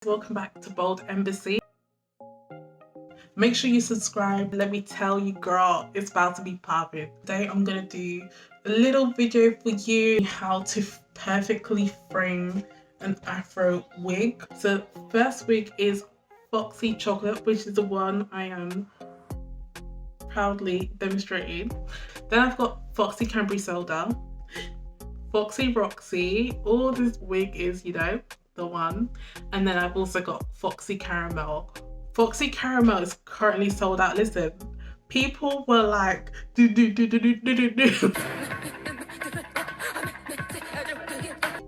Welcome back to Bold Embassy. Make sure you subscribe. Let me tell you, girl, it's about to be popping. Today I'm gonna do a little video for you how to perfectly frame an Afro wig. So first wig is Foxy chocolate, which is the one I am proudly demonstrating. Then I've got Foxy Cranberry soda, Foxy Roxy. All this wig is, you know, the one. And then I've also got Foxy Caramel. Foxy Caramel is currently sold out. Listen, people were like, do.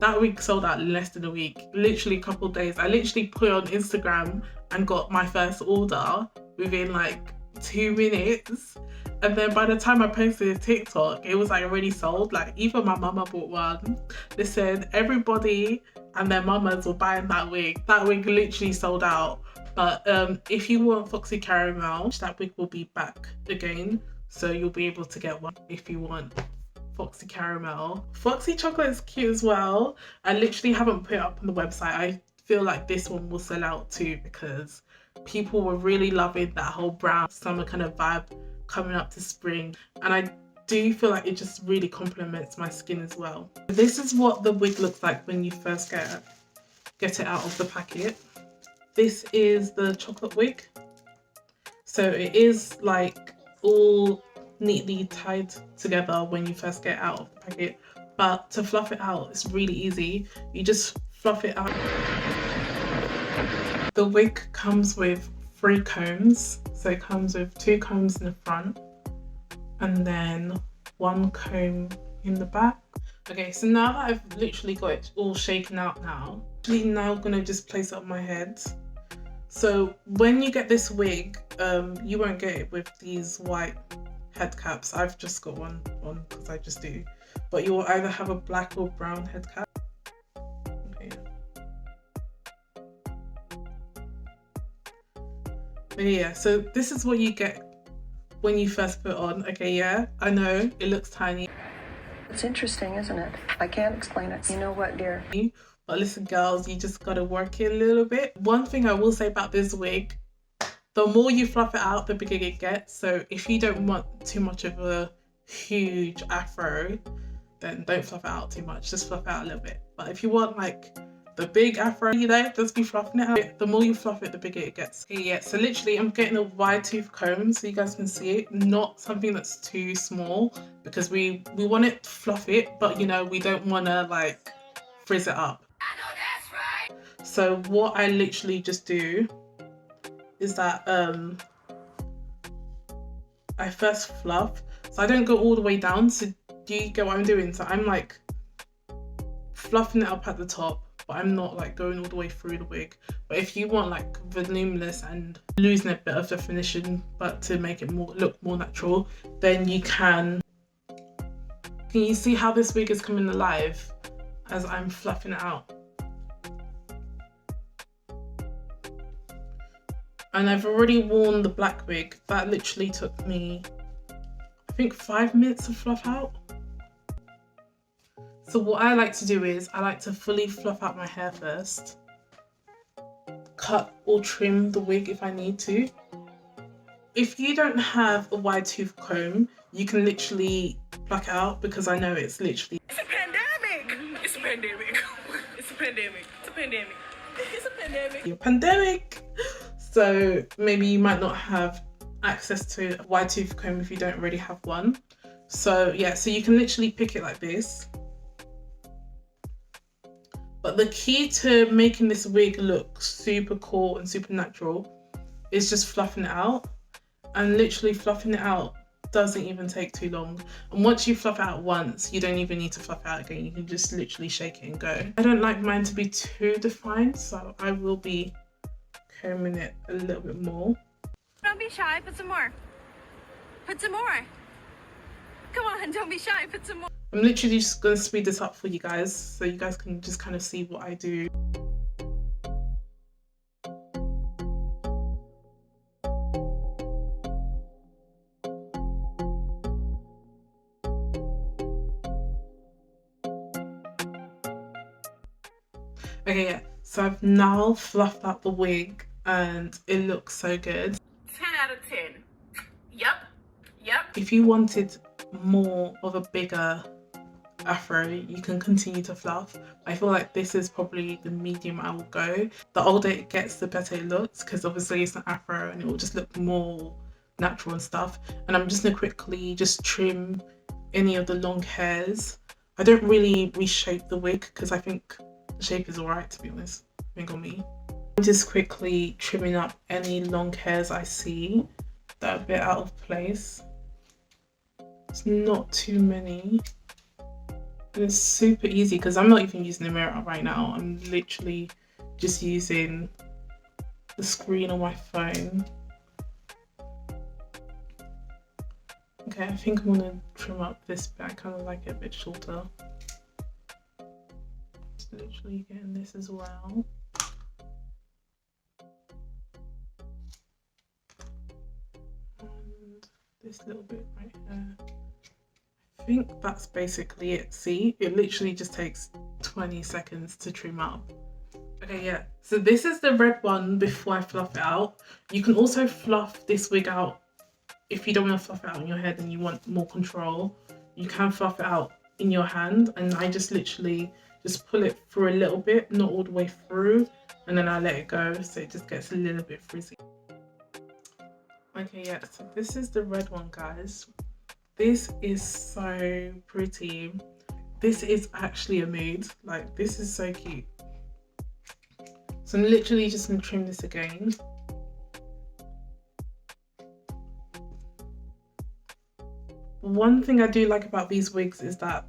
That wig sold out in less than a week, literally a couple of days. I literally put it on Instagram and got my first order within like 2 minutes. And then by the time I posted a TikTok, it was like already sold. Like even my mama bought one. Listen, everybody and their mamas were buying that wig. That wig literally sold out. But if you want Foxy Caramel, that wig will be back again. So you'll be able to get one if you want Foxy Caramel. Foxy chocolate is cute as well. I literally haven't put it up on the website. I feel like this one will sell out too because people were really loving that whole brown summer kind of vibe coming up to spring. And I do feel like it just really complements my skin as well. This is what the wig looks like when you first get it out of the packet. This is the chocolate wig. So it is like all neatly tied together when you first get out of the packet. But to fluff it out, it's really easy. You just fluff it out. The wig comes with 3 combs. So it comes with 2 combs in the front and then 1 comb in the back. Okay, so now that I've literally got it all shaken out now, I'm gonna just place it on my head. So when you get this wig, you won't get it with these white head caps. I've just got one on because I just do. But you will either have a black or brown head cap. Okay. But yeah, so this is what you get when you first put it on. Okay, yeah, I know it looks tiny. It's interesting, isn't it? I can't explain it. You know what, dear? But listen, girls, you just gotta work it a little bit. One thing I will say about this wig, the more you fluff it out, the bigger it gets. So if you don't want too much of a huge afro, then don't fluff it out too much. Just fluff it out a little bit. But if you want like the big afro, you know, just be fluffing it out. The more you fluff it, the bigger it gets. Okay, yeah, so literally I'm getting a wide tooth comb so you guys can see it. Not something that's too small because we want it to fluff it, but you know, we don't wanna like frizz it up. I know that's right. So what I literally just do is that I first fluff. So I don't go all the way down. So do you get what I'm doing? So I'm like fluffing it up at the top, but I'm not like going all the way through the wig. But if you want like voluminous and losing a bit of definition, but to make it look more natural, then you can. Can you see how this wig is coming alive as I'm fluffing it out? And I've already worn the black wig. That literally took me, I think 5 minutes to fluff out. So what I like to do is I like to fully fluff out my hair first, cut or trim the wig if I need to. If you don't have a wide tooth comb, you can literally pluck it out because I know it's literally. It's a pandemic! It's a pandemic. It's a pandemic. It's a pandemic. It's a pandemic. Your pandemic. So maybe you might not have access to a wide tooth comb if you don't already have one. So yeah, so you can literally pick it like this. But the key to making this wig look super cool and super natural is just fluffing it out. And literally fluffing it out doesn't even take too long. And once you fluff it out once, you don't even need to fluff it out again. You can just literally shake it and go. I don't like mine to be too defined, so I will be combing it a little bit more. Don't be shy, put some more. Put some more. Come on, don't be shy, put some more. I'm literally just gonna speed this up for you guys so you guys can just kind of see what I do. Okay, yeah. So I've now fluffed out the wig and it looks so good. 10 out of 10. Yep. If you wanted more of a bigger afro, you can continue to fluff. I feel like this is probably the medium I will go. The older it gets, the better it looks, because obviously it's an afro and it will just look more natural and stuff. And I'm just gonna quickly just trim any of the long hairs. I don't really reshape the wig because I think the shape is alright, to be honest. I think on me. I'm just quickly trimming up any long hairs I see that are a bit out of place. It's not too many. And it's super easy because I'm not even using the mirror right now. I'm literally just using the screen on my phone. Okay, I think I'm gonna trim up this bit. I kind of like it a bit shorter. Just literally getting this as well. And this little bit right here. I think that's basically it. See, it literally just takes 20 seconds to trim up. Okay, yeah, so this is the red one before I fluff it out. You can also fluff this wig out if you don't want to fluff it out in your head and you want more control. You can fluff it out in your hand, and I just literally just pull it through a little bit, not all the way through, and then I let it go so it just gets a little bit frizzy. Okay, yeah, so this is the red one, guys. This is so pretty. This is actually a mood. Like, this is so cute. So I'm literally just gonna trim this again. One thing I do like about these wigs is that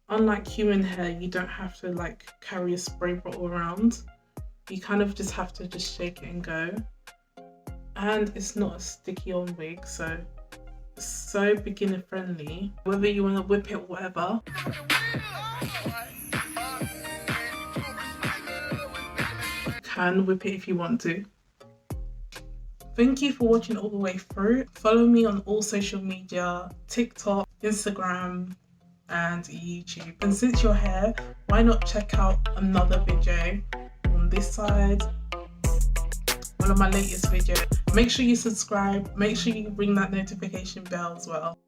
unlike human hair, you don't have to like carry a spray bottle around. You kind of just have to just shake it and go. And it's not a sticky on wig, so it's so beginner friendly. Whether you want to whip it or whatever. You can whip it if you want to. Thank you for watching all the way through. Follow me on all social media, TikTok, Instagram, and YouTube. And since you're here, why not check out another video on this side, one of my latest videos. Make sure you subscribe, make sure you ring that notification bell as well.